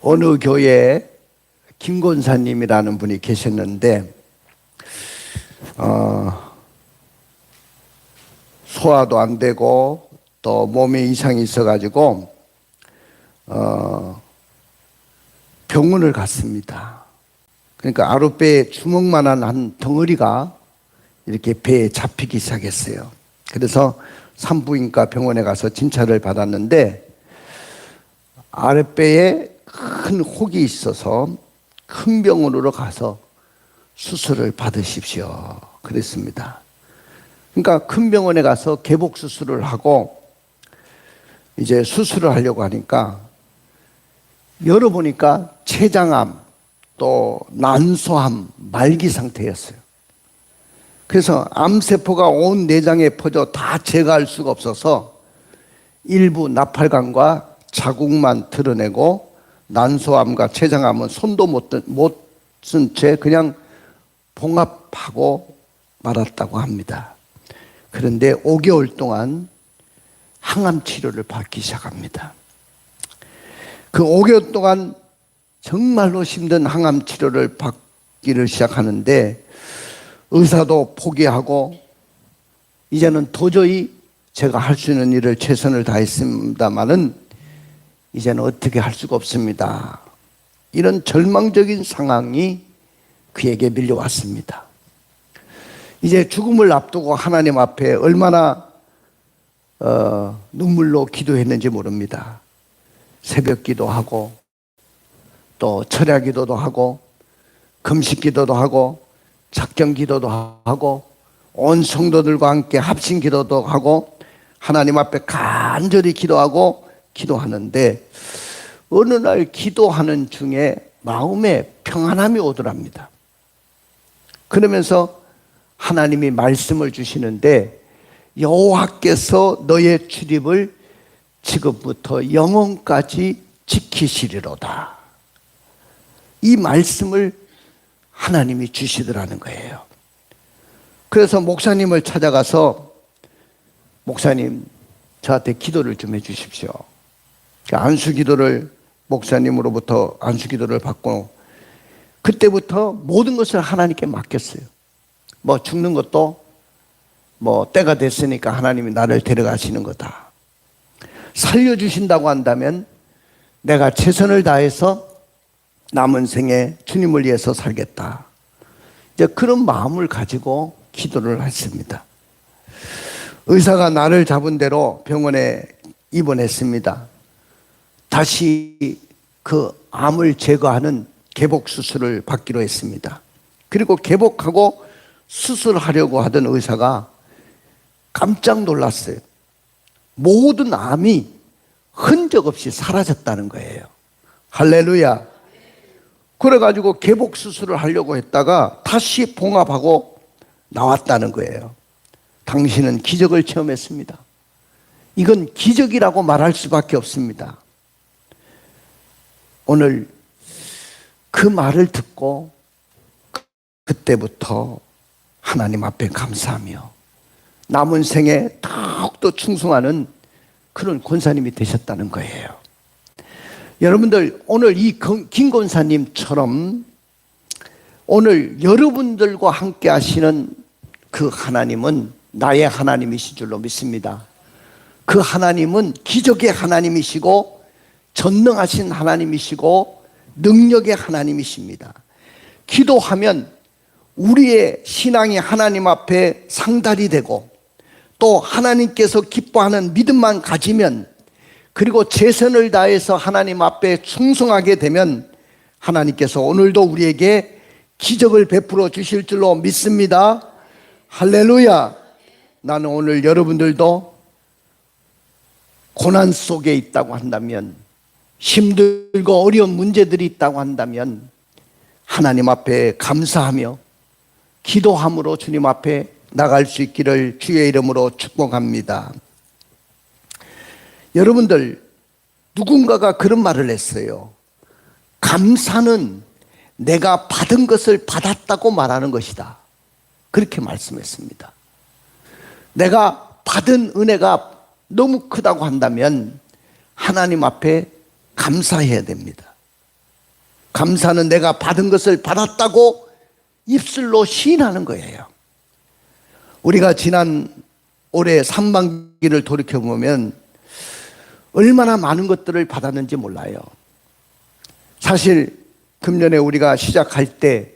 어느 교회에 김 권사님이라는 분이 계셨는데 소화도 안 되고 또 몸에 이상이 있어가지고 병원을 갔습니다. 그러니까 아랫배에 주먹만한 한 덩어리가 이렇게 배에 잡히기 시작했어요. 그래서 산부인과 병원에 가서 진찰을 받았는데 아랫배에 큰 혹이 있어서 큰 병원으로 가서 수술을 받으십시오 그랬습니다. 그러니까 큰 병원에 가서 개복 수술을 하고 이제 수술을 하려고 하니까 열어보니까 췌장암 또 난소암 말기 상태였어요. 그래서 암세포가 온 내장에 퍼져 다 제거할 수가 없어서 일부 나팔관과 자국만 드러내고 난소암과 췌장암은 손도 못 쓴 채 그냥 봉합하고 말았다고 합니다. 그런데 5개월 동안 항암 치료를 받기 시작합니다. 그 5개월 동안 정말로 힘든 항암 치료를 받기를 시작하는데 의사도 포기하고 이제는 도저히 제가 할 수 있는 일을 최선을 다했습니다마는 이제는 어떻게 할 수가 없습니다. 이런 절망적인 상황이 그에게 밀려왔습니다. 이제 죽음을 앞두고 하나님 앞에 얼마나 눈물로 기도했는지 모릅니다. 새벽 기도하고 또 철야 기도도 하고 금식 기도도 하고 작정 기도도 하고 온 성도들과 함께 합심 기도도 하고 하나님 앞에 간절히 기도하는데 어느 날 기도하는 중에 마음에 평안함이 오더랍니다. 그러면서 하나님이 말씀을 주시는데 여호와께서 너의 출입을 지금부터 영원까지 지키시리로다. 이 말씀을 하나님이 주시더라는 거예요. 그래서 목사님을 찾아가서 목사님 저한테 기도를 좀 해주십시오. 안수기도를 목사님으로부터 안수기도를 받고 그때부터 모든 것을 하나님께 맡겼어요. 뭐 죽는 것도 뭐 때가 됐으니까 하나님이 나를 데려가시는 거다. 살려주신다고 한다면 내가 최선을 다해서 남은 생에 주님을 위해서 살겠다. 이제 그런 마음을 가지고 기도를 했습니다. 의사가 나를 잡은 대로 병원에 입원했습니다. 다시 그 암을 제거하는 개복 수술을 받기로 했습니다. 그리고 개복하고 수술하려고 하던 의사가 깜짝 놀랐어요. 모든 암이 흔적 없이 사라졌다는 거예요. 할렐루야. 그래가지고 개복 수술을 하려고 했다가 다시 봉합하고 나왔다는 거예요. 당신은 기적을 체험했습니다. 이건 기적이라고 말할 수밖에 없습니다. 오늘 그 말을 듣고 그때부터 하나님 앞에 감사하며 남은 생에 더욱더 충성하는 그런 권사님이 되셨다는 거예요. 여러분들 오늘 이 김 권사님처럼 오늘 여러분들과 함께 하시는 그 하나님은 나의 하나님이신 줄로 믿습니다. 그 하나님은 기적의 하나님이시고 전능하신 하나님이시고 능력의 하나님이십니다. 기도하면 우리의 신앙이 하나님 앞에 상달이 되고 또 하나님께서 기뻐하는 믿음만 가지면 그리고 최선을 다해서 하나님 앞에 충성하게 되면 하나님께서 오늘도 우리에게 기적을 베풀어 주실 줄로 믿습니다. 할렐루야. 나는 오늘 여러분들도 고난 속에 있다고 한다면 힘들고 어려운 문제들이 있다고 한다면 하나님 앞에 감사하며 기도함으로 주님 앞에 나갈 수 있기를 주의 이름으로 축복합니다. 여러분들 누군가가 그런 말을 했어요. 감사는 내가 받은 것을 받았다고 말하는 것이다. 그렇게 말씀했습니다. 내가 받은 은혜가 너무 크다고 한다면 하나님 앞에 감사해야 됩니다. 감사는 내가 받은 것을 받았다고 입술로 시인하는 거예요. 우리가 지난 올해 상반기를 돌이켜보면 얼마나 많은 것들을 받았는지 몰라요. 사실 금년에 우리가 시작할 때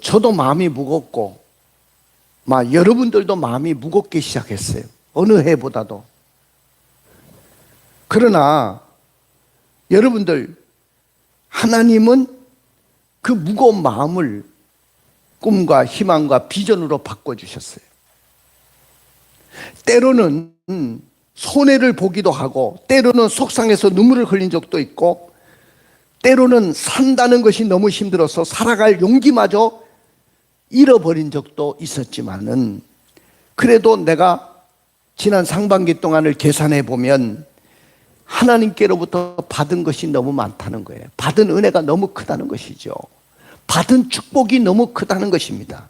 저도 마음이 무겁고 여러분들도 마음이 무겁게 시작했어요. 어느 해보다도. 그러나 여러분들, 하나님은 그 무거운 마음을 꿈과 희망과 비전으로 바꿔주셨어요. 때로는 손해를 보기도 하고, 때로는 속상해서 눈물을 흘린 적도 있고, 때로는 산다는 것이 너무 힘들어서 살아갈 용기마저 잃어버린 적도 있었지만은, 그래도 내가 지난 상반기 동안을 계산해 보면 하나님께로부터 받은 것이 너무 많다는 거예요. 받은 은혜가 너무 크다는 것이죠. 받은 축복이 너무 크다는 것입니다.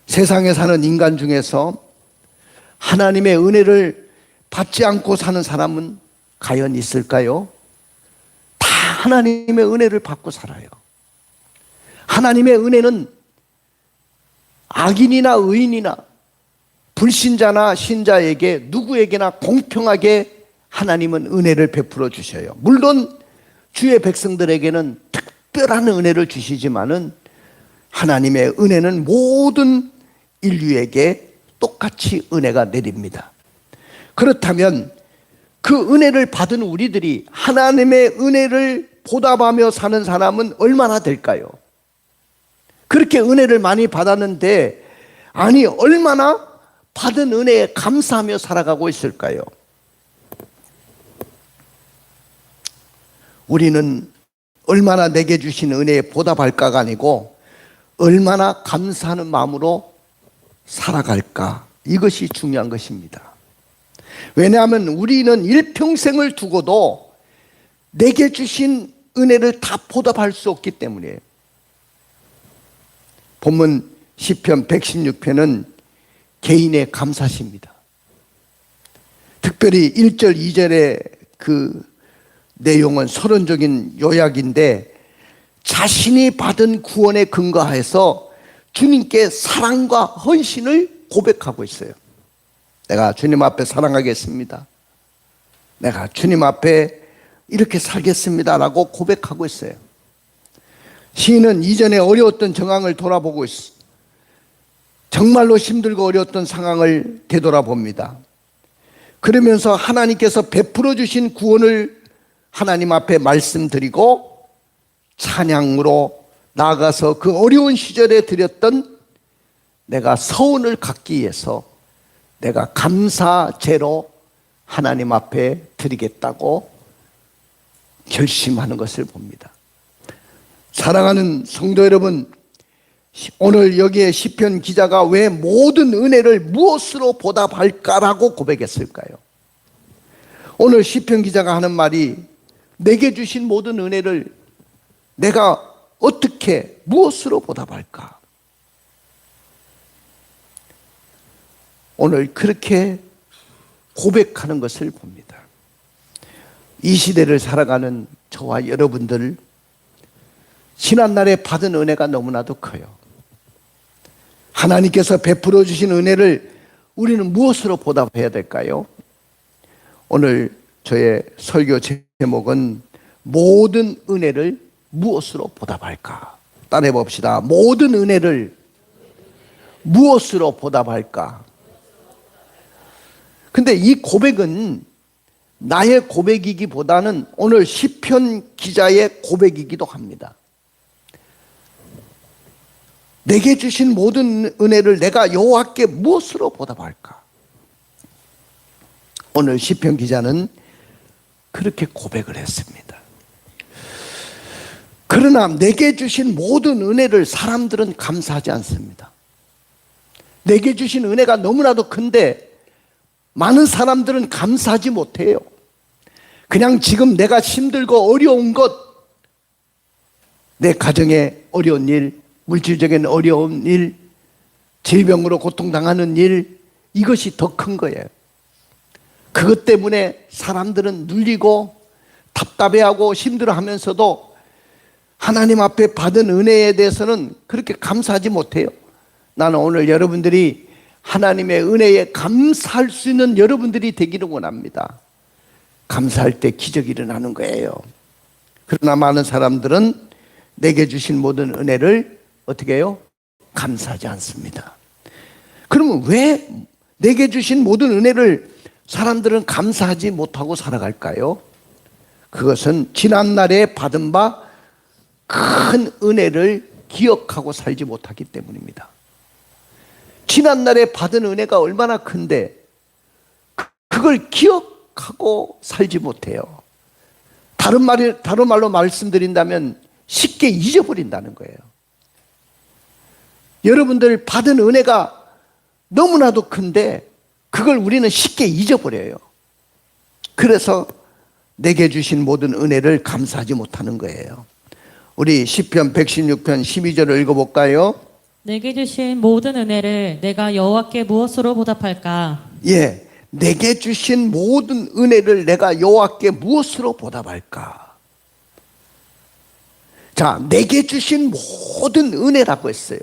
세상에 사는 인간 중에서 하나님의 은혜를 받지 않고 사는 사람은 과연 있을까요? 다 하나님의 은혜를 받고 살아요. 하나님의 은혜는 악인이나 의인이나 불신자나 신자에게 누구에게나 공평하게 하나님은 은혜를 베풀어 주셔요. 물론 주의 백성들에게는 특별한 은혜를 주시지만은 하나님의 은혜는 모든 인류에게 똑같이 은혜가 내립니다. 그렇다면 그 은혜를 받은 우리들이 하나님의 은혜를 보답하며 사는 사람은 얼마나 될까요? 그렇게 은혜를 많이 받았는데, 아니 얼마나 받은 은혜에 감사하며 살아가고 있을까요? 우리는 얼마나 내게 주신 은혜에 보답할까가 아니고 얼마나 감사하는 마음으로 살아갈까, 이것이 중요한 것입니다. 왜냐하면 우리는 일평생을 두고도 내게 주신 은혜를 다 보답할 수 없기 때문이에요. 본문 시편 116편은 개인의 감사시입니다. 특별히 1절 2절의 그 내용은 서론적인 요약인데, 자신이 받은 구원에 근거해서 주님께 사랑과 헌신을 고백하고 있어요. 내가 주님 앞에 사랑하겠습니다. 내가 주님 앞에 이렇게 살겠습니다 라고 고백하고 있어요. 시인은 이전에 어려웠던 정황을 돌아보고 있어. 정말로 힘들고 어려웠던 상황을 되돌아봅니다. 그러면서 하나님께서 베풀어 주신 구원을 하나님 앞에 말씀드리고 찬양으로 나아가서 그 어려운 시절에 드렸던 내가 서운을 갚기 위해서 내가 감사제로 하나님 앞에 드리겠다고 결심하는 것을 봅니다. 사랑하는 성도 여러분, 오늘 여기에 시편 기자가 왜 모든 은혜를 무엇으로 보답할까라고 고백했을까요? 오늘 시편 기자가 하는 말이 내게 주신 모든 은혜를 내가 어떻게 무엇으로 보답할까? 오늘 그렇게 고백하는 것을 봅니다. 이 시대를 살아가는 저와 여러분들, 지난날에 받은 은혜가 너무나도 커요. 하나님께서 베풀어 주신 은혜를 우리는 무엇으로 보답해야 될까요? 오늘 저의 설교 제목은 모든 은혜를 무엇으로 보답할까? 따라해 봅시다. 모든 은혜를 무엇으로 보답할까? 근데 이 고백은 나의 고백이기보다는 오늘 시편 기자의 고백이기도 합니다. 내게 주신 모든 은혜를 내가 여호와께 무엇으로 보답할까? 오늘 시편 기자는 그렇게 고백을 했습니다. 그러나 내게 주신 모든 은혜를 사람들은 감사하지 않습니다. 내게 주신 은혜가 너무나도 큰데 많은 사람들은 감사하지 못해요. 그냥 지금 내가 힘들고 어려운 것, 내 가정에 어려운 일, 물질적인 어려운 일, 질병으로 고통당하는 일, 이것이 더 큰 거예요. 그것 때문에 사람들은 눌리고 답답해하고 힘들어하면서도 하나님 앞에 받은 은혜에 대해서는 그렇게 감사하지 못해요. 나는 오늘 여러분들이 하나님의 은혜에 감사할 수 있는 여러분들이 되기를 원합니다. 감사할 때 기적이 일어나는 거예요. 그러나 많은 사람들은 내게 주신 모든 은혜를 어떻게 해요? 감사하지 않습니다. 그러면 왜 내게 주신 모든 은혜를 사람들은 감사하지 못하고 살아갈까요? 그것은 지난날에 받은 바 큰 은혜를 기억하고 살지 못하기 때문입니다. 지난날에 받은 은혜가 얼마나 큰데 그걸 기억하고 살지 못해요. 다른 말로 말씀드린다면 쉽게 잊어버린다는 거예요. 여러분들 받은 은혜가 너무나도 큰데 그걸 우리는 쉽게 잊어버려요. 그래서 내게 주신 모든 은혜를 감사하지 못하는 거예요. 우리 시편 116편 12절을 읽어볼까요? 내게 주신 모든 은혜를 내가 여호와께 무엇으로 보답할까? 예, 내게 주신 모든 은혜를 내가 여호와께 무엇으로 보답할까? 자, 내게 주신 모든 은혜라고 했어요.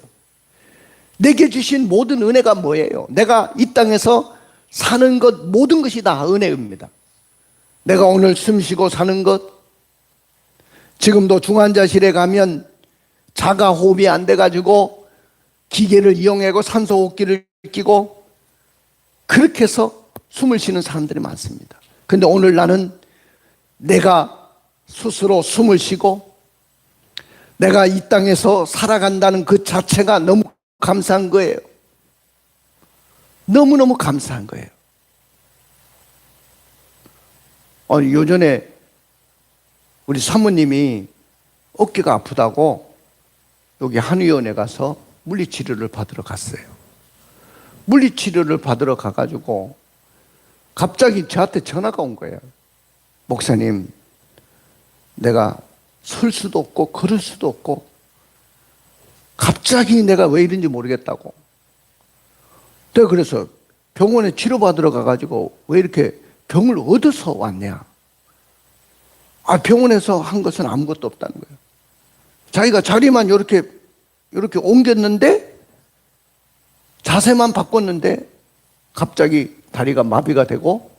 내게 주신 모든 은혜가 뭐예요? 내가 이 땅에서 사는 것, 모든 것이 다 은혜입니다. 내가 오늘 숨 쉬고 사는 것, 지금도 중환자실에 가면 자가 호흡이 안 돼가지고 기계를 이용하고 산소호흡기를 끼고 그렇게 해서 숨을 쉬는 사람들이 많습니다. 근데 오늘 나는 내가 스스로 숨을 쉬고 내가 이 땅에서 살아간다는 그 자체가 너무 감사한 거예요. 너무너무 감사한 거예요. 요전에 우리 사모님이 어깨가 아프다고 여기 한의원에 가서 물리치료를 받으러 갔어요. 물리치료를 받으러 가가지고 갑자기 저한테 전화가 온 거예요. 목사님, 내가 설 수도 없고 걸을 수도 없고 갑자기 내가 왜 이런지 모르겠다고. 내가 그래서 병원에 치료받으러 가가지고 왜 이렇게 병을 얻어서 왔냐. 병원에서 한 것은 아무것도 없다는 거예요. 자기가 자리만 이렇게 옮겼는데 자세만 바꿨는데 갑자기 다리가 마비가 되고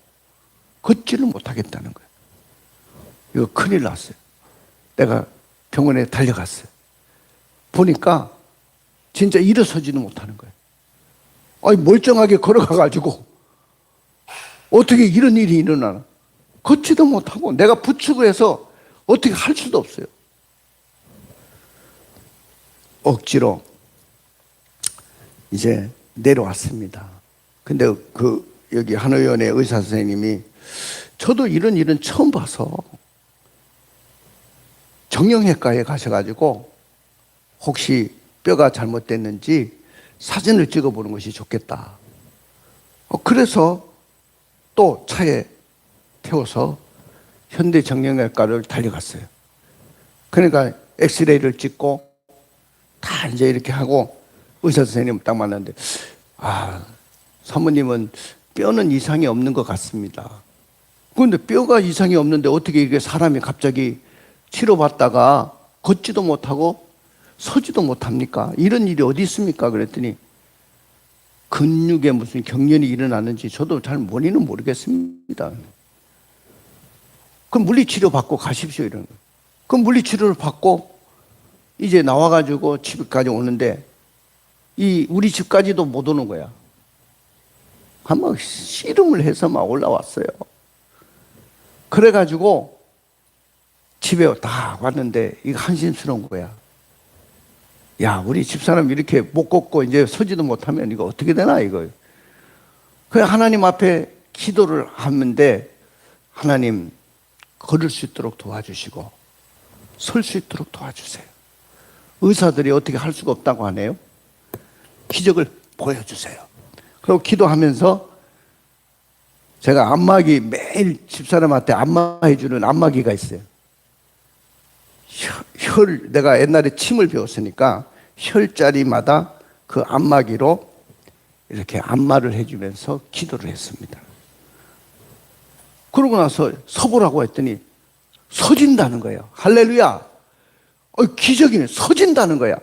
걷지를 못하겠다는 거예요. 이거 큰일 났어요. 내가 병원에 달려갔어요. 보니까 진짜 일어서지는 못하는 거예요. 멀쩡하게 걸어가가지고 어떻게 이런 일이 일어나나. 걷지도 못하고 내가 부축을 해서 어떻게 할 수도 없어요. 억지로 이제 내려왔습니다. 근데 여기 한의원의 의사 선생님이 저도 이런 일은 처음 봐서 정형외과에 가셔가지고 혹시 뼈가 잘못됐는지 사진을 찍어보는 것이 좋겠다. 그래서 또 차에 태워서 현대정형외과를 달려갔어요. 그러니까 엑스레이를 찍고 다 이제 이렇게 하고 의사 선생님 딱 만났는데 사모님은 뼈는 이상이 없는 것 같습니다. 그런데 뼈가 이상이 없는데 어떻게 이게 사람이 갑자기 치료받다가 걷지도 못하고 서지도 못합니까? 이런 일이 어디 있습니까? 그랬더니 근육에 무슨 경련이 일어나는지 저도 잘 원인은 모르겠습니다. 그럼 물리치료 받고 가십시오 이러는 거예요. 그럼 물리치료를 받고 이제 나와가지고 집까지 오는데 우리 집까지도 못 오는 거야. 한번 씨름을 해서 막 올라왔어요. 그래가지고 집에 다 왔는데 이거 한심스러운 거야. 야, 우리 집사람 이렇게 못 걷고 이제 서지도 못하면 이거 어떻게 되나 이거. 그냥 하나님 앞에 기도를 하는데 하나님 걸을 수 있도록 도와주시고 설 수 있도록 도와주세요. 의사들이 어떻게 할 수가 없다고 하네요. 기적을 보여주세요. 그리고 기도하면서 제가 안마기 매일 집사람한테 안마해주는 안마기가 있어요. 내가 옛날에 침을 배웠으니까 혈자리마다 그 안마기로 이렇게 안마를 해주면서 기도를 했습니다. 그러고 나서 서보라고 했더니 서진다는 거예요. 할렐루야. 기적이네. 서진다는 거야.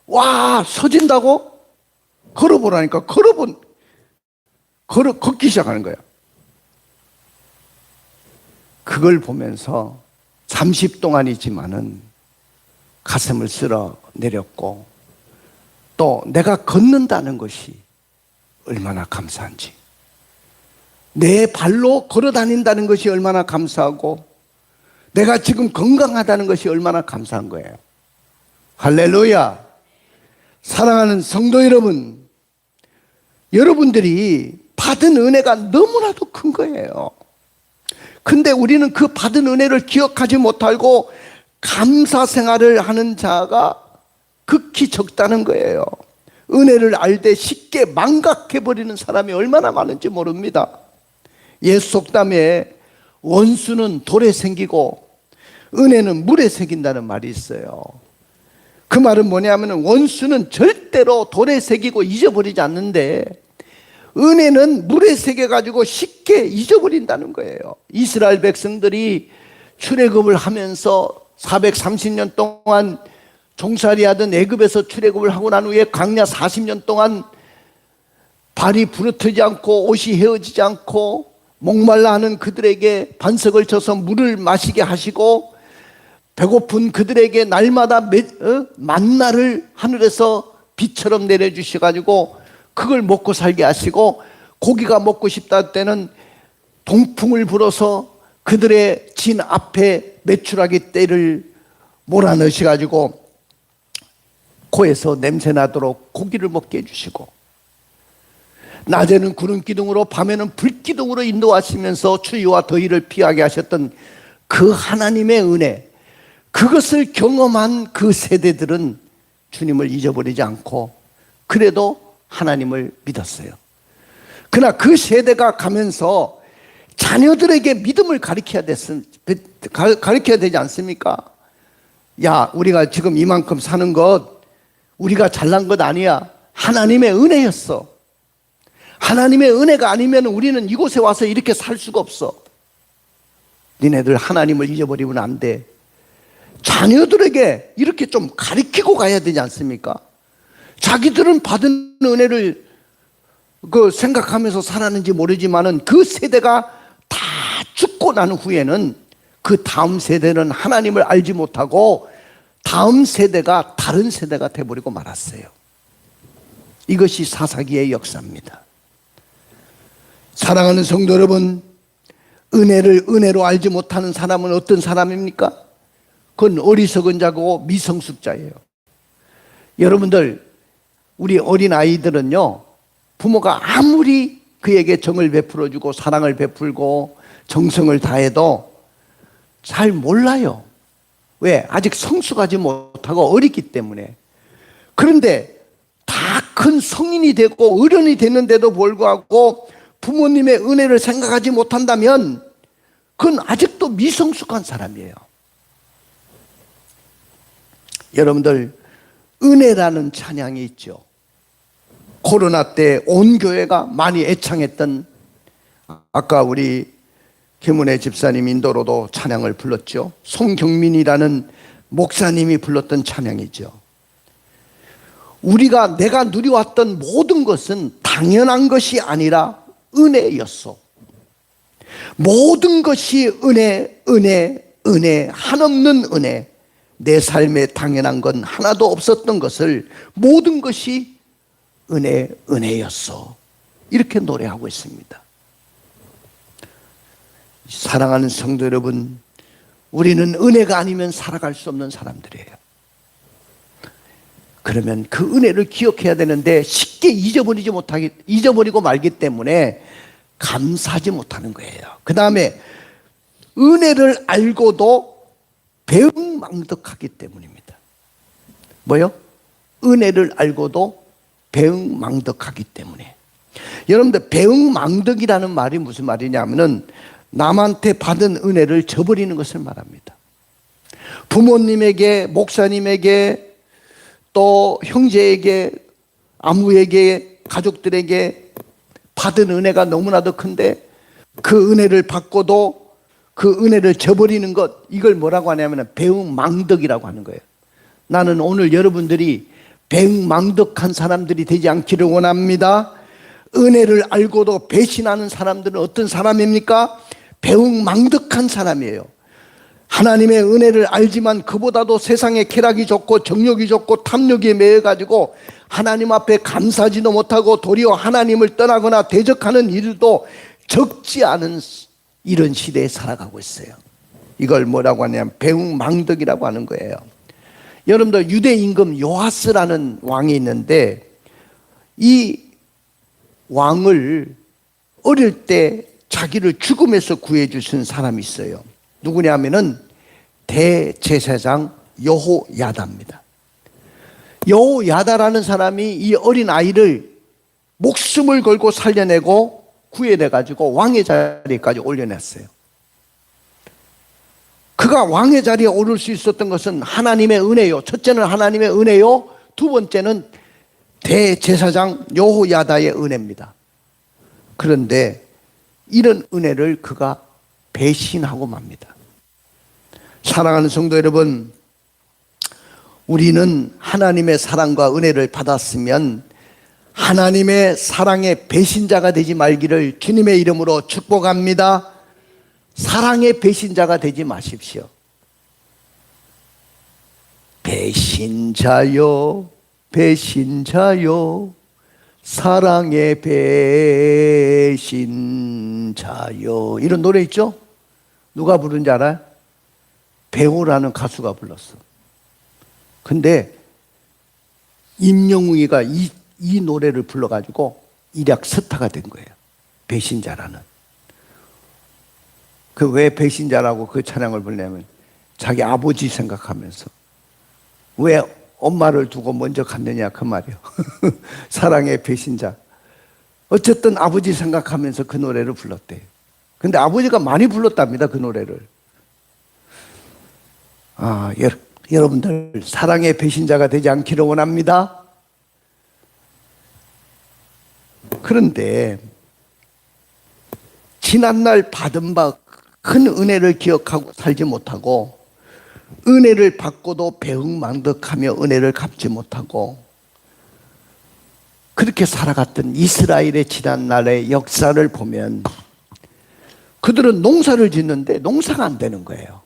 와, 서진다고? 걸어보라니까. 걷기 시작하는 거야. 그걸 보면서 30 동안이지만은 가슴을 쓸어 내렸고, 또 내가 걷는다는 것이 얼마나 감사한지, 내 발로 걸어 다닌다는 것이 얼마나 감사하고, 내가 지금 건강하다는 것이 얼마나 감사한 거예요. 할렐루야. 사랑하는 성도 여러분, 여러분들이 받은 은혜가 너무나도 큰 거예요. 근데 우리는 그 받은 은혜를 기억하지 못하고 감사 생활을 하는 자가 극히 적다는 거예요. 은혜를 알되 쉽게 망각해버리는 사람이 얼마나 많은지 모릅니다. 예수 속담에 원수는 돌에 생기고 은혜는 물에 새긴다는 말이 있어요. 그 말은 뭐냐면 원수는 절대로 돌에 새기고 잊어버리지 않는데 은혜는 물에 새겨가지고 쉽게 잊어버린다는 거예요. 이스라엘 백성들이 출애굽을 하면서 430년 동안 종살이 하던 애굽에서 출애굽을 하고 난 후에 광야 40년 동안 발이 부르트지 않고 옷이 헤어지지 않고 목말라 하는 그들에게 반석을 쳐서 물을 마시게 하시고, 배고픈 그들에게 날마다 만나를 하늘에서 비처럼 내려주셔가지고 그걸 먹고 살게 하시고, 고기가 먹고 싶다 할 때는 동풍을 불어서 그들의 진 앞에 메추라기 떼를 몰아넣으셔가지고 코에서 냄새 나도록 고기를 먹게 해주시고, 낮에는 구름 기둥으로 밤에는 불 기둥으로 인도하시면서 추위와 더위를 피하게 하셨던 그 하나님의 은혜, 그것을 경험한 그 세대들은 주님을 잊어버리지 않고 그래도 하나님을 믿었어요. 그러나 그 세대가 가면서 자녀들에게 믿음을 가르쳐야 되지 않습니까? 야, 우리가 지금 이만큼 사는 것 우리가 잘난 것 아니야. 하나님의 은혜였어. 하나님의 은혜가 아니면 우리는 이곳에 와서 이렇게 살 수가 없어. 니네들 하나님을 잊어버리면 안 돼. 자녀들에게 이렇게 좀 가르치고 가야 되지 않습니까? 자기들은 받은 은혜를 생각하면서 살았는지 모르지만은 그 세대가 다 죽고 난 후에는 그 다음 세대는 하나님을 알지 못하고 다음 세대가 다른 세대가 돼버리고 말았어요. 이것이 사사기의 역사입니다. 사랑하는 성도 여러분, 은혜를 은혜로 알지 못하는 사람은 어떤 사람입니까? 그건 어리석은 자고 미성숙자예요. 여러분들, 우리 어린아이들은요, 부모가 아무리 그에게 정을 베풀어주고 사랑을 베풀고 정성을 다해도 잘 몰라요. 왜? 아직 성숙하지 못하고 어리기 때문에. 그런데 다 큰 성인이 되고 어른이 됐는데도 불구하고 부모님의 은혜를 생각하지 못한다면 그건 아직도 미성숙한 사람이에요. 여러분들, 은혜라는 찬양이 있죠. 코로나 때 온 교회가 많이 애창했던, 아까 우리 김은혜 집사님 인도로도 찬양을 불렀죠. 송경민이라는 목사님이 불렀던 찬양이죠. 내가 누려왔던 모든 것은 당연한 것이 아니라 은혜였소. 모든 것이 은혜, 은혜, 은혜, 한없는 은혜. 내 삶에 당연한 건 하나도 없었던 것을 모든 것이 은혜, 은혜였소. 이렇게 노래하고 있습니다. 사랑하는 성도 여러분, 우리는 은혜가 아니면 살아갈 수 없는 사람들이에요. 그러면 그 은혜를 기억해야 되는데 쉽게 잊어버리고 말기 때문에 감사하지 못하는 거예요. 그 다음에 은혜를 알고도 배은망덕하기 때문입니다. 뭐요? 은혜를 알고도 배은망덕하기 때문에. 여러분들, 배은망덕이라는 말이 무슨 말이냐면은 남한테 받은 은혜를 저버리는 것을 말합니다. 부모님에게, 목사님에게, 또 형제에게, 아무에게, 가족들에게 받은 은혜가 너무나도 큰데 그 은혜를 받고도 그 은혜를 저버리는 것, 이걸 뭐라고 하냐면 배은망덕이라고 하는 거예요. 나는 오늘 여러분들이 배은망덕한 사람들이 되지 않기를 원합니다. 은혜를 알고도 배신하는 사람들은 어떤 사람입니까? 배은망덕한 사람이에요. 하나님의 은혜를 알지만 그보다도 세상의 쾌락이 좋고 정욕이 좋고 탐욕에 매여가지고 하나님 앞에 감사하지도 못하고 도리어 하나님을 떠나거나 대적하는 일도 적지 않은 이런 시대에 살아가고 있어요. 이걸 뭐라고 하냐면 배은망덕이라고 하는 거예요. 여러분들 유대 임금 요아스라는 왕이 있는데 이 왕을 어릴 때 자기를 죽음에서 구해 주신 사람이 있어요. 누구냐면은 대제사장 여호야다입니다. 여호야다라는 사람이 이 어린 아이를 목숨을 걸고 살려내고 구해내 가지고 왕의 자리까지 올려냈어요. 그가 왕의 자리에 오를 수 있었던 것은 하나님의 은혜요. 첫째는 하나님의 은혜요. 두 번째는 대제사장 여호야다의 은혜입니다. 그런데 이런 은혜를 그가 배신하고 맙니다. 사랑하는 성도 여러분, 우리는 하나님의 사랑과 은혜를 받았으면 하나님의 사랑의 배신자가 되지 말기를 주님의 이름으로 축복합니다. 사랑의 배신자가 되지 마십시오. 배신자요, 배신자요, 사랑의 배신자요. 이런 노래 있죠? 누가 부른지 알아요? 배우라는 가수가 불렀어. 근데 임영웅이가 이 노래를 불러가지고 일약 스타가 된 거예요. 배신자라는. 그 왜 배신자라고 그 찬양을 부르냐면 자기 아버지 생각하면서 왜 엄마를 두고 먼저 갔느냐 그 말이에요. 사랑의 배신자. 어쨌든 아버지 생각하면서 그 노래를 불렀대요. 근데 아버지가 많이 불렀답니다, 그 노래를. 여러분들 사랑의 배신자가 되지 않기를 원합니다. 그런데 지난날 받은 바 큰 은혜를 기억하고 살지 못하고 은혜를 받고도 배은망덕하며 은혜를 갚지 못하고 그렇게 살아갔던 이스라엘의 지난날의 역사를 보면 그들은 농사를 짓는데 농사가 안 되는 거예요.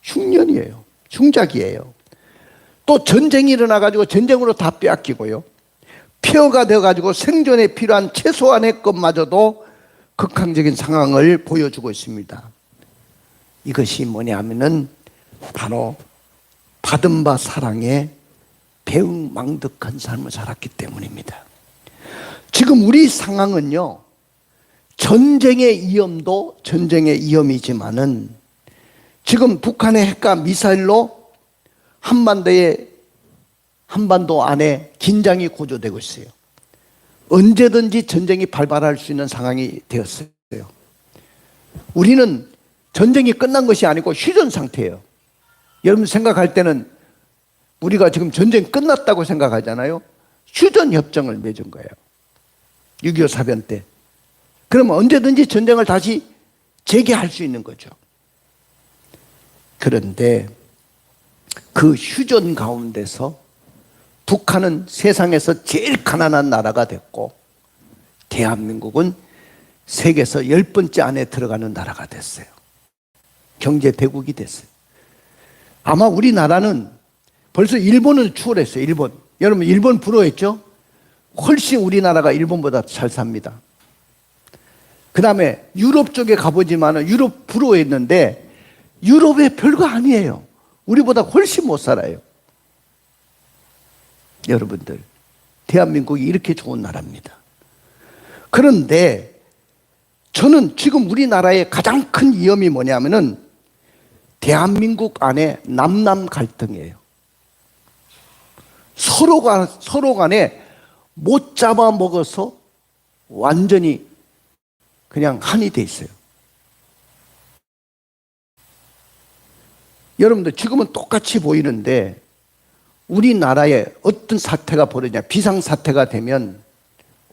흉년이에요. 흉작이에요. 또 전쟁이 일어나가지고 전쟁으로 다 빼앗기고요. 폐허가 되어가지고 생존에 필요한 최소한의 것마저도 극한적인 상황을 보여주고 있습니다. 이것이 뭐냐면은 바로 받은 바 사랑에 배은망덕한 삶을 살았기 때문입니다. 지금 우리 상황은요, 전쟁의 위험도 전쟁의 위험이지만은 지금 북한의 핵과 미사일로 한반도 안에 긴장이 고조되고 있어요. 언제든지 전쟁이 발발할 수 있는 상황이 되었어요. 우리는 전쟁이 끝난 것이 아니고 휴전 상태예요. 여러분 생각할 때는 우리가 지금 전쟁 끝났다고 생각하잖아요. 휴전 협정을 맺은 거예요. 6.25 사변 때. 그러면 언제든지 전쟁을 다시 재개할 수 있는 거죠. 그런데 그 휴전 가운데서 북한은 세상에서 제일 가난한 나라가 됐고 대한민국은 세계에서 10번째 안에 들어가는 나라가 됐어요. 경제 대국이 됐어요. 아마 우리나라는 벌써 일본을 추월했어요. 일본. 여러분 일본 부러워했죠? 훨씬 우리나라가 일본보다 잘 삽니다. 그 다음에 유럽 쪽에 가보지만 유럽 부러워했는데 유럽에 별거 아니에요. 우리보다 훨씬 못 살아요. 여러분들 대한민국이 이렇게 좋은 나라입니다. 그런데 저는 지금 우리나라의 가장 큰 위험이 뭐냐면은 대한민국 안에 남남 갈등이에요. 서로 간에 못 잡아먹어서 완전히 그냥 한이 돼 있어요. 여러분들 지금은 똑같이 보이는데 우리나라에 어떤 사태가 벌어지냐, 비상사태가 되면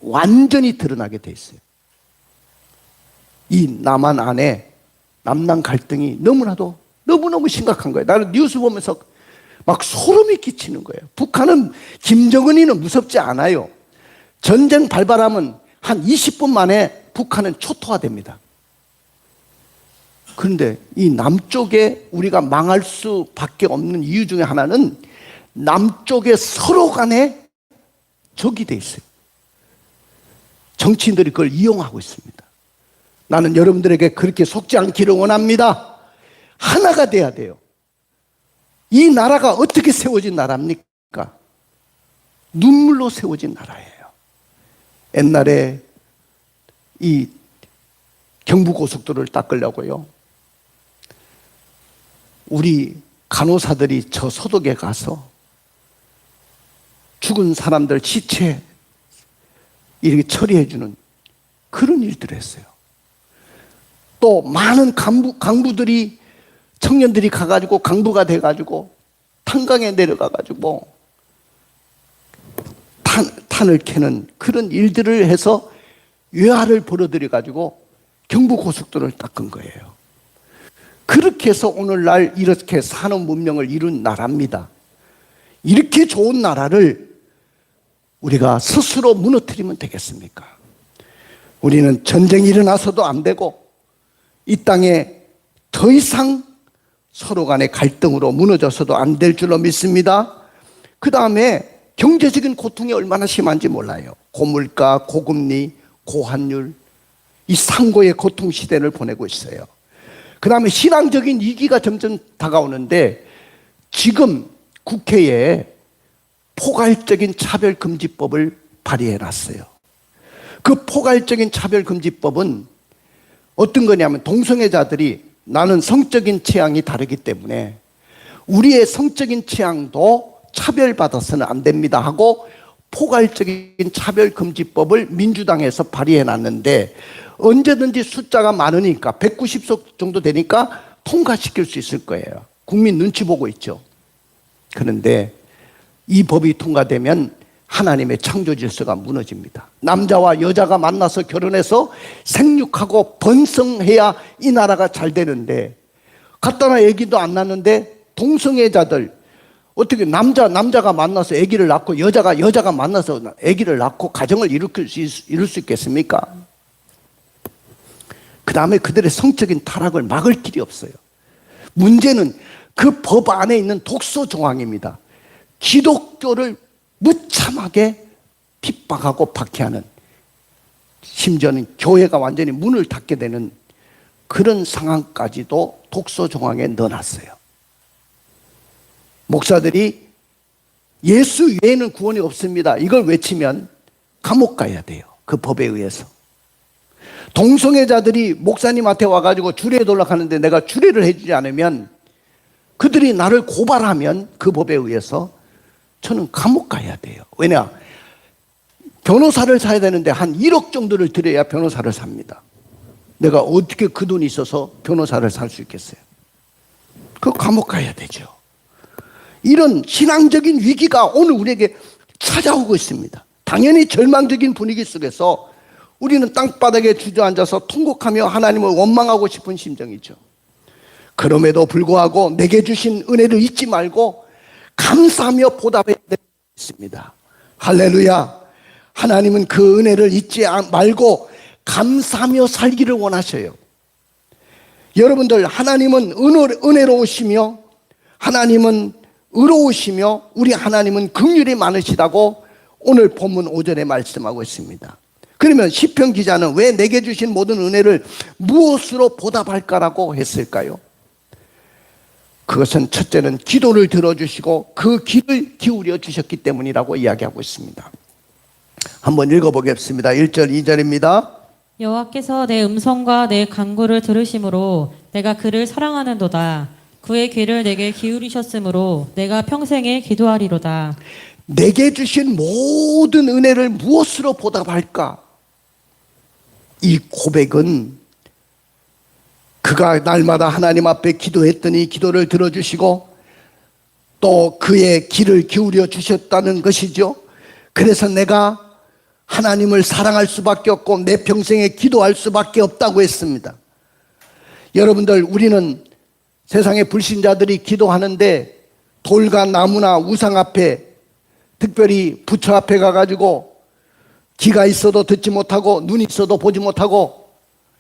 완전히 드러나게 돼 있어요. 이 남한 안에 남남 갈등이 너무너무 심각한 거예요. 나는 뉴스 보면서 막 소름이 끼치는 거예요. 북한은 김정은이는 무섭지 않아요. 전쟁 발발하면 한 20분 만에 북한은 초토화됩니다. 그런데 이 남쪽에 우리가 망할 수밖에 없는 이유 중에 하나는 남쪽에 서로 간에 적이 돼 있어요. 정치인들이 그걸 이용하고 있습니다. 나는 여러분들에게 그렇게 속지 않기를 원합니다. 하나가 돼야 돼요. 이 나라가 어떻게 세워진 나라입니까? 눈물로 세워진 나라예요. 옛날에 이 경부고속도로를 닦으려고요, 우리 간호사들이 저 소독에 가서 죽은 사람들 시체 이렇게 처리해주는 그런 일들을 했어요. 또 많은 강부들이, 청년들이 가가지고 강부가 돼가지고 탄광에 내려가가지고 탄을 캐는 그런 일들을 해서 외화를 벌어들여가지고 경부고속도로를 닦은 거예요. 그렇게 해서 오늘날 이렇게 산업 문명을 이룬 나라입니다. 이렇게 좋은 나라를 우리가 스스로 무너뜨리면 되겠습니까? 우리는 전쟁이 일어나서도 안 되고 이 땅에 더 이상 서로 간의 갈등으로 무너져서도 안 될 줄로 믿습니다. 그 다음에 경제적인 고통이 얼마나 심한지 몰라요. 고물가, 고금리, 고환율, 이 상고의 고통 시대를 보내고 있어요. 그 다음에 신앙적인 위기가 점점 다가오는데 지금 국회에 포괄적인 차별금지법을 발의해놨어요. 그 포괄적인 차별금지법은 어떤 거냐면 동성애자들이 나는 성적인 취향이 다르기 때문에 우리의 성적인 취향도 차별받아서는 안 됩니다 하고 포괄적인 차별금지법을 민주당에서 발의해놨는데 언제든지 숫자가 많으니까 190석 정도 되니까 통과시킬 수 있을 거예요. 국민 눈치 보고 있죠. 그런데 이 법이 통과되면 하나님의 창조 질서가 무너집니다. 남자와 여자가 만나서 결혼해서 생육하고 번성해야 이 나라가 잘 되는데 갖다 놔 애기도 안 낳는데 동성애자들 어떻게 남자가 만나서 아기를 낳고 여자가 만나서 아기를 낳고 가정을 이룰 수 있겠습니까? 그 다음에 그들의 성적인 타락을 막을 길이 없어요. 문제는 그 법 안에 있는 독소 조항입니다. 기독교를 무참하게 핍박하고 박해하는, 심지어는 교회가 완전히 문을 닫게 되는 그런 상황까지도 독소 조항에 넣어놨어요. 목사들이 예수 외에는 구원이 없습니다, 이걸 외치면 감옥 가야 돼요. 그 법에 의해서. 동성애자들이 목사님한테 와가지고 주례에 돌락하는데 내가 주례를 해주지 않으면 그들이 나를 고발하면 그 법에 의해서 저는 감옥 가야 돼요. 왜냐? 변호사를 사야 되는데 한 1억 정도를 들여야 변호사를 삽니다. 내가 어떻게 그 돈이 있어서 변호사를 살 수 있겠어요? 그 감옥 가야 되죠. 이런 신앙적인 위기가 오늘 우리에게 찾아오고 있습니다. 당연히 절망적인 분위기 속에서 우리는 땅바닥에 주저앉아서 통곡하며 하나님을 원망하고 싶은 심정이죠. 그럼에도 불구하고 내게 주신 은혜를 잊지 말고 감사하며 보답해야 되겠습니다. 할렐루야. 하나님은 그 은혜를 잊지 말고 감사하며 살기를 원하셔요. 여러분들, 하나님은 은혜로우시며 하나님은 의로우시며 우리 하나님은 긍휼이 많으시다고 오늘 본문 5절에 말씀하고 있습니다. 그러면 시편 기자는 왜 내게 주신 모든 은혜를 무엇으로 보답할까라고 했을까요? 그것은 첫째는 기도를 들어주시고 그 귀를 기울여 주셨기 때문이라고 이야기하고 있습니다. 한번 읽어보겠습니다. 1절 2절입니다. 여호와께서 내 음성과 내 간구를 들으심으로 내가 그를 사랑하는도다. 그의 귀를 내게 기울이셨으므로 내가 평생에 기도하리로다. 내게 주신 모든 은혜를 무엇으로 보답할까? 이 고백은 그가 날마다 하나님 앞에 기도했더니 기도를 들어주시고 또 그의 귀를 기울여 주셨다는 것이죠. 그래서 내가 하나님을 사랑할 수밖에 없고 내 평생에 기도할 수밖에 없다고 했습니다. 여러분들, 우리는 세상의 불신자들이 기도하는데 돌과 나무나 우상 앞에, 특별히 부처 앞에 가가지고 귀가 있어도 듣지 못하고 눈이 있어도 보지 못하고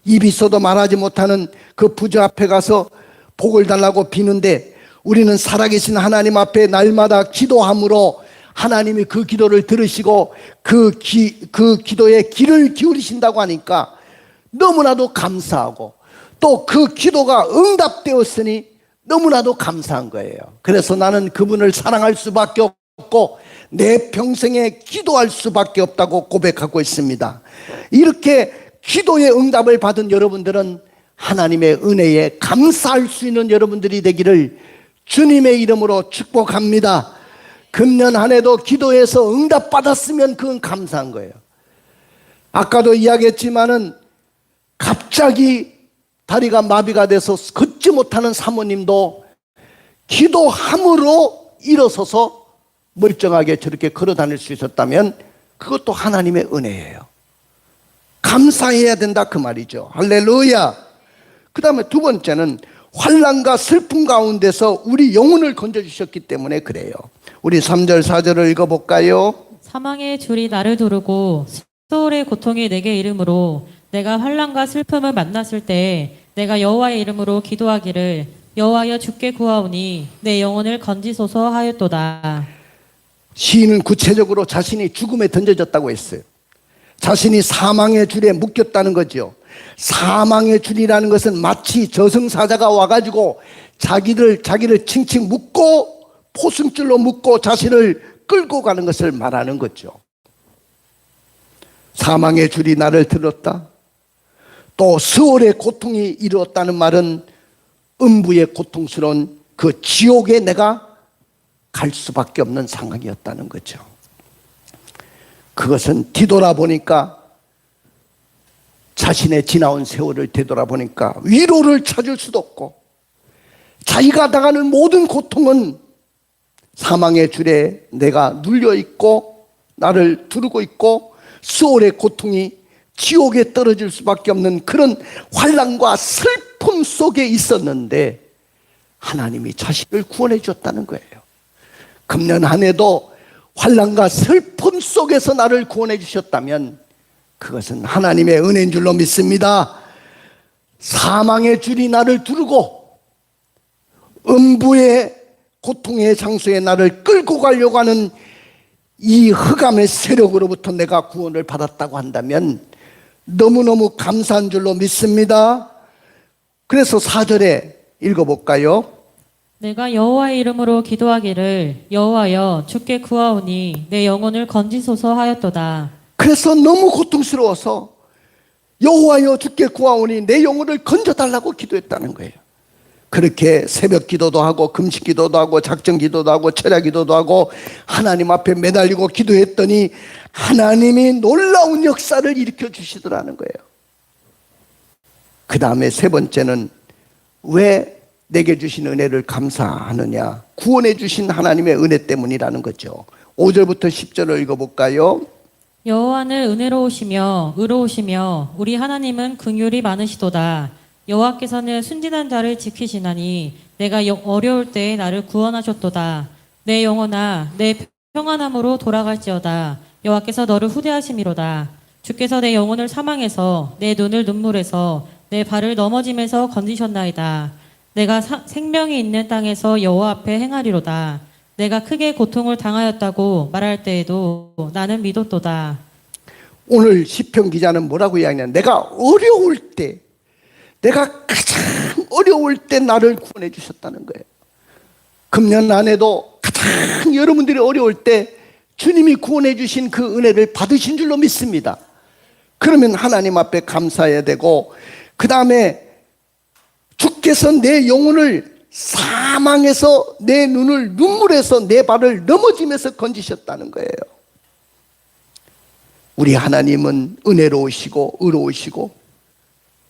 입이 있어도 말하지 못하는 그 부처 앞에 가서 복을 달라고 비는데, 우리는 살아계신 하나님 앞에 날마다 기도함으로 하나님이 그 기도를 들으시고 그 기도에 귀를 기울이신다고 하니까 너무나도 감사하고, 또 그 기도가 응답되었으니 너무나도 감사한 거예요. 그래서 나는 그분을 사랑할 수밖에 없고 내 평생에 기도할 수밖에 없다고 고백하고 있습니다. 이렇게 기도의 응답을 받은 여러분들은 하나님의 은혜에 감사할 수 있는 여러분들이 되기를 주님의 이름으로 축복합니다. 금년 한 해도 기도해서 응답받았으면 그건 감사한 거예요. 아까도 이야기했지만은 갑자기 다리가 마비가 돼서 걷지 못하는 사모님도 기도함으로 일어서서 멀쩡하게 저렇게 걸어 다닐 수 있었다면 그것도 하나님의 은혜예요. 감사해야 된다 그 말이죠. 할렐루야. 그 다음에 두 번째는 환난과 슬픔 가운데서 우리 영혼을 건져주셨기 때문에 그래요. 우리 3절 4절을 읽어볼까요? 사망의 줄이 나를 두르고 수월의 고통이 내게 이르므로 내가 환난과 슬픔을 만났을 때 내가 여호와의 이름으로 기도하기를 여호와여 주께 구하오니 내 영혼을 건지소서 하였도다. 시인은 구체적으로 자신이 죽음에 던져졌다고 했어요. 자신이 사망의 줄에 묶였다는 거죠. 사망의 줄이라는 것은 마치 저승사자가 와가지고 자기를 칭칭 묶고 포승줄로 묶고 자신을 끌고 가는 것을 말하는 거죠. 사망의 줄이 나를 들었다. 또 스월의 고통이 이루었다는 말은 음부의 고통스러운 그 지옥에 내가 갈 수밖에 없는 상황이었다는 거죠. 그것은 뒤돌아보니까, 자신의 지나온 세월을 되돌아보니까 위로를 찾을 수도 없고, 자기가 당하는 모든 고통은 사망의 줄에 내가 눌려있고 나를 두르고 있고 수월의 고통이 지옥에 떨어질 수밖에 없는 그런 환난과 슬픔 속에 있었는데 하나님이 자식을 구원해 주었다는 거예요. 금년 한 해도 환난과 슬픔 속에서 나를 구원해 주셨다면 그것은 하나님의 은혜인 줄로 믿습니다. 사망의 줄이 나를 두르고 음부의 고통의 장소에 나를 끌고 가려고 하는 이 흑암의 세력으로부터 내가 구원을 받았다고 한다면 너무너무 감사한 줄로 믿습니다. 그래서 4절에 읽어볼까요? 내가 여호와의 이름으로 기도하기를 여호와여 주께 구하오니 내 영혼을 건지소서 하였도다. 그래서 너무 고통스러워서 여호와여 주께 구하오니 내 영혼을 건져달라고 기도했다는 거예요. 그렇게 새벽 기도도 하고 금식 기도도 하고 작정 기도도 하고 철야 기도도 하고 하나님 앞에 매달리고 기도했더니 하나님이 놀라운 역사를 일으켜 주시더라는 거예요. 그 다음에 세 번째는 왜 내게 주신 은혜를 감사하느냐? 구원해 주신 하나님의 은혜 때문이라는 거죠. 5절부터 10절을 읽어볼까요? 여호와는 은혜로우시며 의로우시며 우리 하나님은 긍휼이 많으시도다. 여호와께서는 순진한 자를 지키시나니 내가 어려울 때에 나를 구원하셨도다. 내 영혼아 내 평안함으로 돌아갈지어다. 여호와께서 너를 후대하심이로다. 주께서 내 영혼을 사망에서 내 눈을 눈물에서 내 발을 넘어짐에서 건지셨나이다. 내가 생명이 있는 땅에서 여호와 앞에 행하리로다. 내가 크게 고통을 당하였다고 말할 때에도 나는 믿었도다. 오늘 시편 기자는 뭐라고 이야기하냐? 내가 어려울 때, 내가 가장 어려울 때 나를 구원해 주셨다는 거예요. 금년 안에도 가장 여러분들이 어려울 때 주님이 구원해 주신 그 은혜를 받으신 줄로 믿습니다. 그러면 하나님 앞에 감사해야 되고, 그 다음에 주께서 내 영혼을 사망에서 내 눈을 눈물에서 내 발을 넘어짐에서 건지셨다는 거예요. 우리 하나님은 은혜로우시고 의로우시고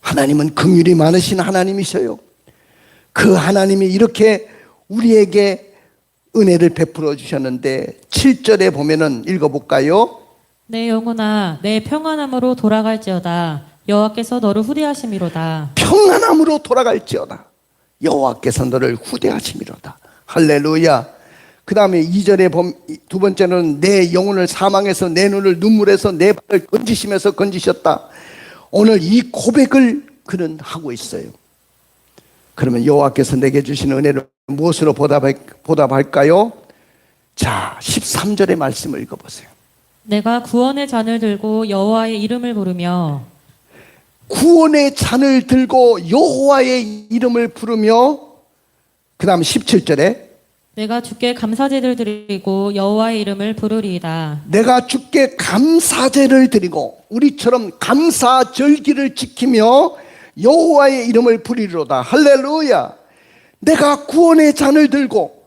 하나님은 긍휼이 많으신 하나님이셔요. 그 하나님이 이렇게 우리에게 은혜를 베풀어 주셨는데 7절에 보면은 읽어볼까요? 내 영혼아 내 평안함으로 돌아갈지어다. 여호와께서 너를 후대하심이로다. 평안함으로 돌아갈지어다. 여호와께서 너를 후대하심이로다. 할렐루야. 그 다음에 2절에 두 번째는 내 영혼을 사망해서 내 눈을 눈물에서 내 발을 건지시면서 건지셨다. 오늘 이 고백을 그는 하고 있어요. 그러면 여호와께서 내게 주신 은혜를 무엇으로 보답할까요? 자, 13절의 말씀을 읽어보세요. 내가 구원의 잔을 들고 여호와의 이름을 부르며 구원의 잔을 들고 여호와의 이름을 부르며, 그 다음 17절에 내가 주께 감사제를 드리고 여호와의 이름을 부르리이다. 내가 주께 감사제를 드리고, 우리처럼 감사절기를 지키며 여호와의 이름을 부리리로다. 할렐루야. 내가 구원의 잔을 들고,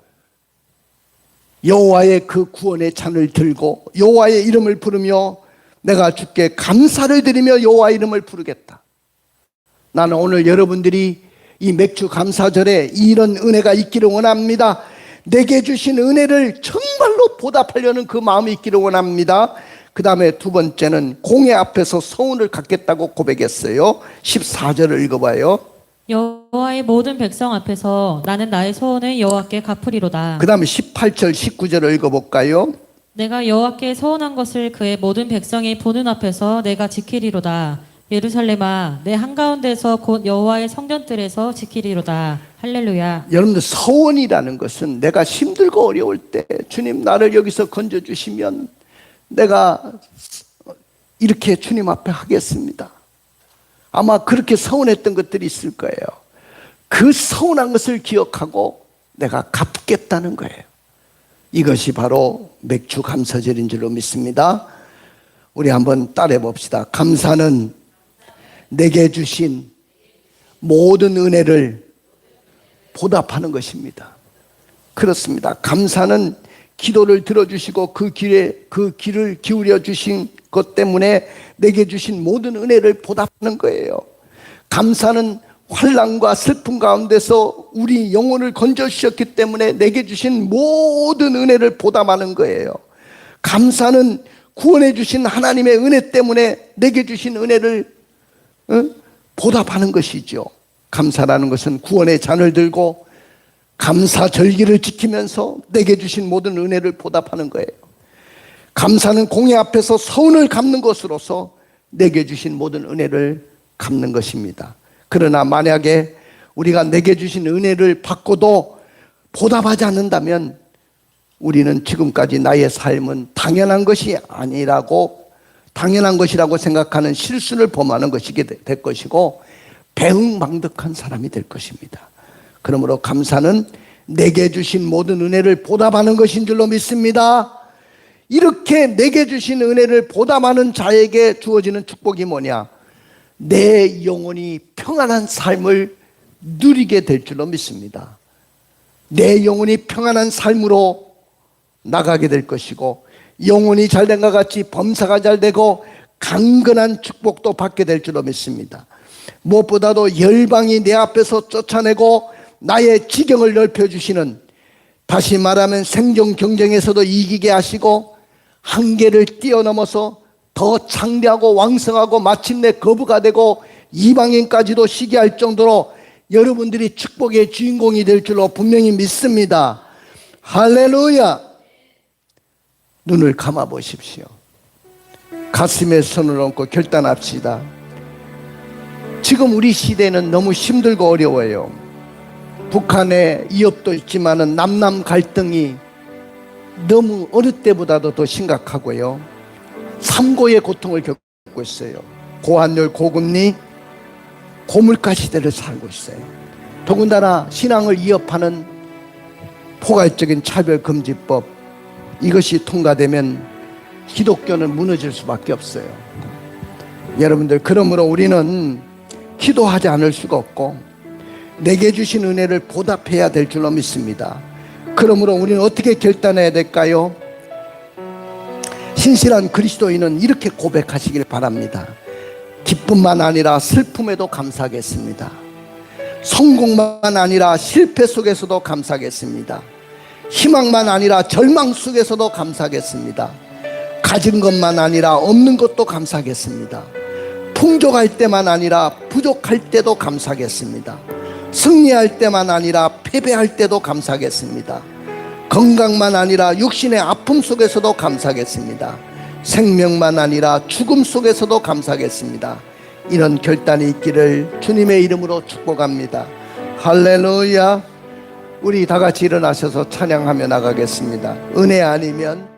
여호와의 그 구원의 잔을 들고 여호와의 이름을 부르며 내가 주께 감사를 드리며 여호와의 이름을 부르겠다. 나는 오늘 여러분들이 이 맥주 감사절에 이런 은혜가 있기를 원합니다. 내게 주신 은혜를 정말로 보답하려는 그 마음이 있기를 원합니다. 그 다음에 두 번째는 공회 앞에서 서운을 갖겠다고 고백했어요. 14절을 읽어봐요. 여호와의 모든 백성 앞에서 나는 나의 소원을 여호와께 갚으리로다. 그 다음에 18절 19절을 읽어볼까요? 내가 여호와께 서원한 것을 그의 모든 백성이 보는 앞에서 내가 지키리로다. 예루살렘아, 내 한가운데서 곧 여호와의 성전들에서 지키리로다. 할렐루야. 여러분들, 서원이라는 것은 내가 힘들고 어려울 때 주님 나를 여기서 건져주시면 내가 이렇게 주님 앞에 하겠습니다. 아마 그렇게 서운했던 것들이 있을 거예요. 그 서운한 것을 기억하고 내가 갚겠다는 거예요. 이것이 바로 맥주 감사절인 줄로 믿습니다. 우리 한번 따라해 봅시다. 감사는 내게 주신 모든 은혜를 보답하는 것입니다. 그렇습니다. 감사는 기도를 들어주시고 그 귀를 기울여 주신 것 때문에 내게 주신 모든 은혜를 보답하는 거예요. 감사는 환난과 슬픔 가운데서 우리 영혼을 건져주셨기 때문에 내게 주신 모든 은혜를 보답하는 거예요. 감사는 구원해 주신 하나님의 은혜 때문에 내게 주신 은혜를 보답하는 것이죠. 감사라는 것은 구원의 잔을 들고 감사절기를 지키면서 내게 주신 모든 은혜를 보답하는 거예요. 감사는 공회 앞에서 서운을 갚는 것으로서 내게 주신 모든 은혜를 갚는 것입니다. 그러나 만약에 우리가 내게 주신 은혜를 받고도 보답하지 않는다면 우리는 지금까지 나의 삶은 당연한 것이라고 생각하는 실수를 범하는 것이게 될 것이고 배은망덕한 사람이 될 것입니다. 그러므로 감사는 내게 주신 모든 은혜를 보답하는 것인 줄로 믿습니다. 이렇게 내게 주신 은혜를 보답하는 자에게 주어지는 축복이 뭐냐? 내 영혼이 평안한 삶을 누리게 될 줄로 믿습니다. 내 영혼이 평안한 삶으로 나가게 될 것이고, 영혼이 잘된 것 같이 범사가 잘되고 강건한 축복도 받게 될 줄로 믿습니다. 무엇보다도 열방이 내 앞에서 쫓아내고 나의 지경을 넓혀주시는, 다시 말하면 생존 경쟁에서도 이기게 하시고 한계를 뛰어넘어서 더 창대하고 왕성하고 마침내 거부가 되고 이방인까지도 시기할 정도로 여러분들이 축복의 주인공이 될 줄로 분명히 믿습니다. 할렐루야. 눈을 감아 보십시오. 가슴에 손을 얹고 결단합시다. 지금 우리 시대는 너무 힘들고 어려워요. 북한의 위협도 있지만은 남남 갈등이 너무 어느 때보다도 더 심각하고요. 삼고의 고통을 겪고 있어요. 고환율, 고금리, 고물가 시대를 살고 있어요. 더군다나 신앙을 위협하는 포괄적인 차별금지법, 이것이 통과되면 기독교는 무너질 수밖에 없어요. 여러분들, 그러므로 우리는 기도하지 않을 수가 없고 내게 주신 은혜를 보답해야 될 줄로 믿습니다. 그러므로 우리는 어떻게 결단해야 될까요? 신실한 그리스도인은 이렇게 고백하시길 바랍니다. 기쁨만 아니라 슬픔에도 감사하겠습니다. 성공만 아니라 실패 속에서도 감사하겠습니다. 희망만 아니라 절망 속에서도 감사하겠습니다. 가진 것만 아니라 없는 것도 감사하겠습니다. 풍족할 때만 아니라 부족할 때도 감사하겠습니다. 승리할 때만 아니라 패배할 때도 감사하겠습니다. 건강만 아니라 육신의 아픔 속에서도 감사하겠습니다. 생명만 아니라 죽음 속에서도 감사하겠습니다. 이런 결단이 있기를 주님의 이름으로 축복합니다. 할렐루야. 우리 다 같이 일어나셔서 찬양하며 나가겠습니다. 은혜 아니면